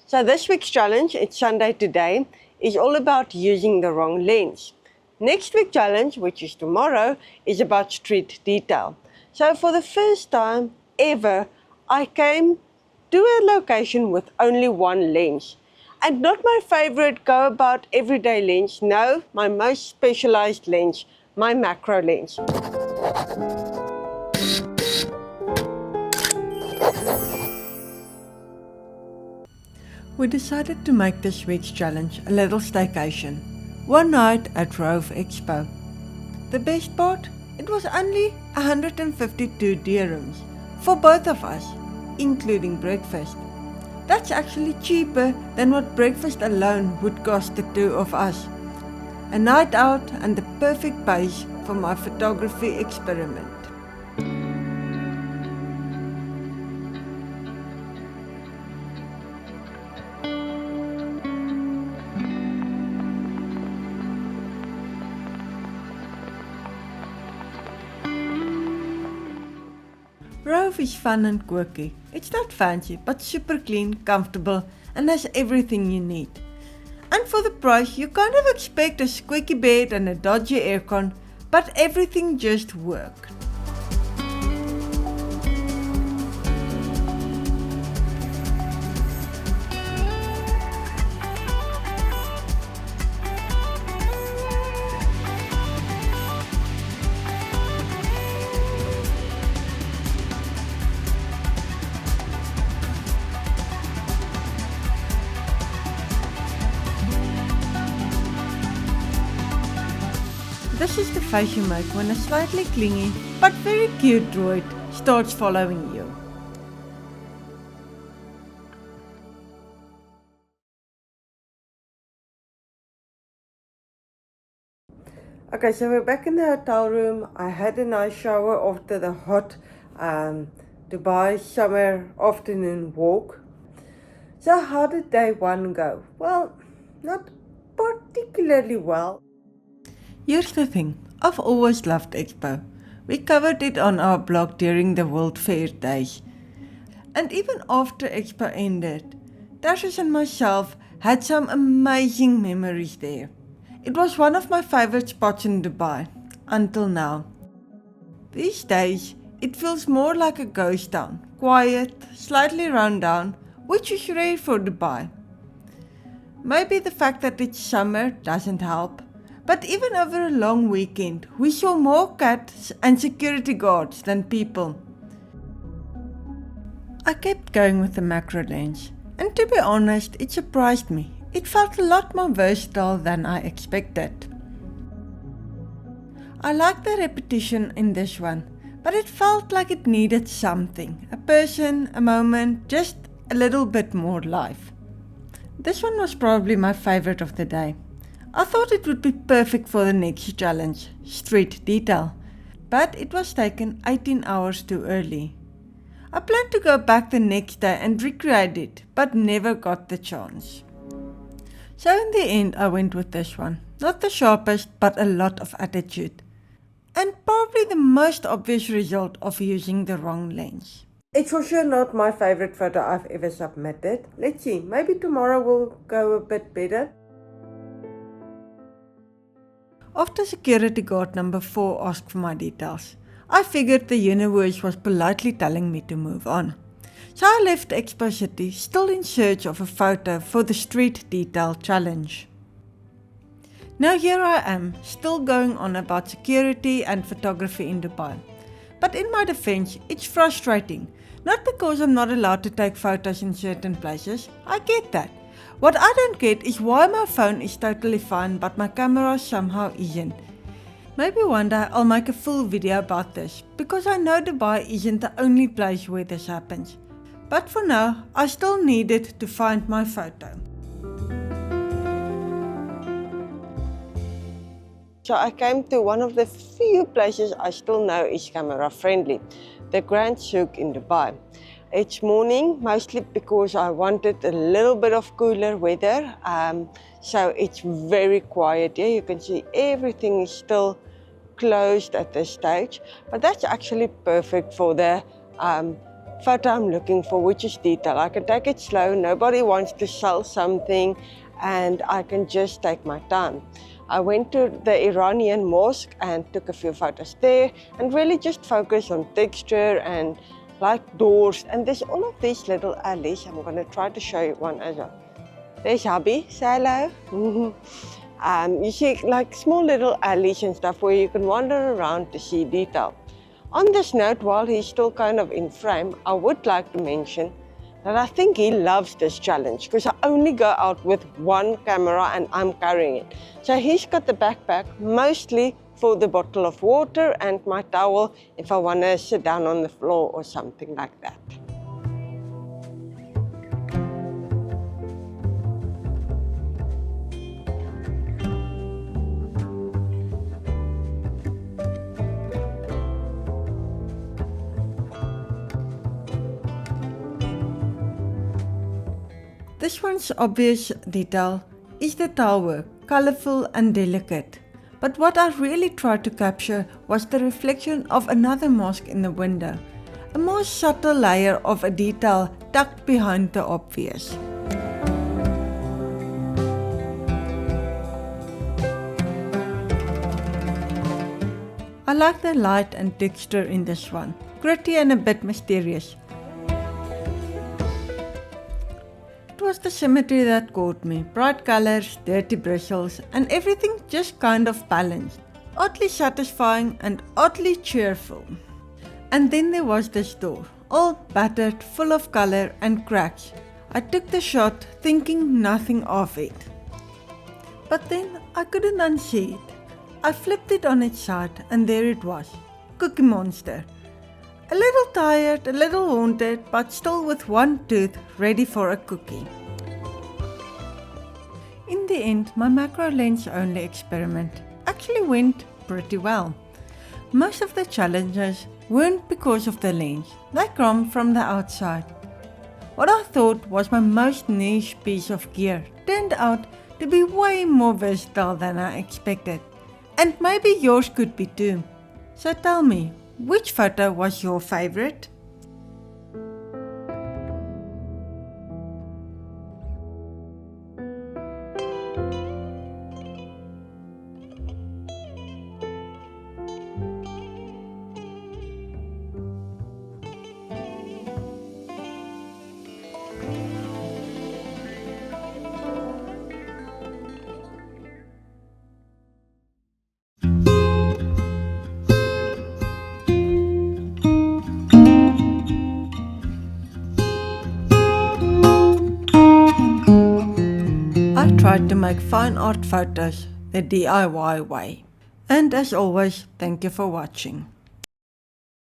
So this week's challenge, it's Sunday today, is all about using the wrong lens. Next week's challenge, which is tomorrow, is about street detail. So for the first time ever, I came to a location with only one lens. And not my favorite go about everyday lens, no, my most specialized lens, my macro lens. We decided to make this week's challenge a little staycation. One night at Rove Expo. The best part? It was only 152 dirhams for both of us, including breakfast. That's actually cheaper than what breakfast alone would cost the two of us. A night out and the perfect base for my photography experiment. Rove is fun and quirky. It's not fancy, but super clean, comfortable, and has everything you need. And for the price, you kind of expect a squeaky bed and a dodgy aircon, but everything just worked. This is the face you make when a slightly clingy but very cute droid starts following you. Okay, so we're back in the hotel room. I had a nice shower after the hot Dubai summer afternoon walk. So how did day one go? Well, not particularly well. Here's the thing, I've always loved Expo. We covered it on our blog during the World Fair days. And even after Expo ended, Tashish and myself had some amazing memories there. It was one of my favorite spots in Dubai, until now. These days, it feels more like a ghost town, quiet, slightly run down, which is rare for Dubai. Maybe the fact that it's summer doesn't help. But even over a long weekend, we saw more cats and security guards than people. I kept going with the macro lens, and to be honest, it surprised me. It felt a lot more versatile than I expected. I liked the repetition in this one, but it felt like it needed something, a person, a moment, just a little bit more life. This one was probably my favorite of the day. I thought it would be perfect for the next challenge, street detail, but it was taken 18 hours too early. I planned to go back the next day and recreate it, but never got the chance. So in the end I went with this one, not the sharpest but a lot of attitude, and probably the most obvious result of using the wrong lens. It's for sure not my favorite photo I've ever submitted. Let's see, maybe tomorrow will go a bit better. After security guard number 4 asked for my details, I figured the universe was politely telling me to move on. So I left Expo City still in search of a photo for the street detail challenge. Now here I am, still going on about security and photography in Dubai. But in my defense, it's frustrating. Not because I'm not allowed to take photos in certain places, I get that. What I don't get is why my phone is totally fine but my camera somehow isn't. Maybe one day I'll make a full video about this, because I know Dubai isn't the only place where this happens. But for now, I still needed to find my photo. So I came to one of the few places I still know is camera friendly, the Grand Souq in Dubai. It's morning, mostly because I wanted a little bit of cooler weather, so it's very quiet here. You can see everything is still closed at this stage, but that's actually perfect for the photo I'm looking for, which is detail. I can take it slow, nobody wants to sell something, and I can just take my time. I went to the Iranian mosque and took a few photos there and really just focus on texture and like doors. And there's all of these little alleys. I'm going to try to show you one as well. There's hubby, say hello. You see like small little alleys and stuff where you can wander around to see detail. On this note, while he's still kind of in frame, I would like to mention that I think he loves this challenge because I only go out with one camera and I'm carrying it. So he's got the backpack mostly for the bottle of water and my towel if I want to sit down on the floor or something like that. This one's obvious detail is the tile work, colourful and delicate. But what I really tried to capture was the reflection of another mosque in the window, a more subtle layer of a detail tucked behind the obvious. I like the light and texture in this one, gritty and a bit mysterious. It was the symmetry that caught me, bright colors, dirty bristles, and everything just kind of balanced, oddly satisfying and oddly cheerful. And then there was this door, all battered, full of color and cracks. I took the shot thinking nothing of it. But then I couldn't unsee it. I flipped it on its side and there it was, Cookie Monster. A little tired, a little haunted, but still with one tooth ready for a cookie. In the end, my macro lens only experiment actually went pretty well. Most of the challenges weren't because of the lens, they come from the outside. What I thought was my most niche piece of gear turned out to be way more versatile than I expected. And maybe yours could be too. So tell me, which photo was your favorite? I tried to make fine art photos the DIY way. And as always, thank you for watching.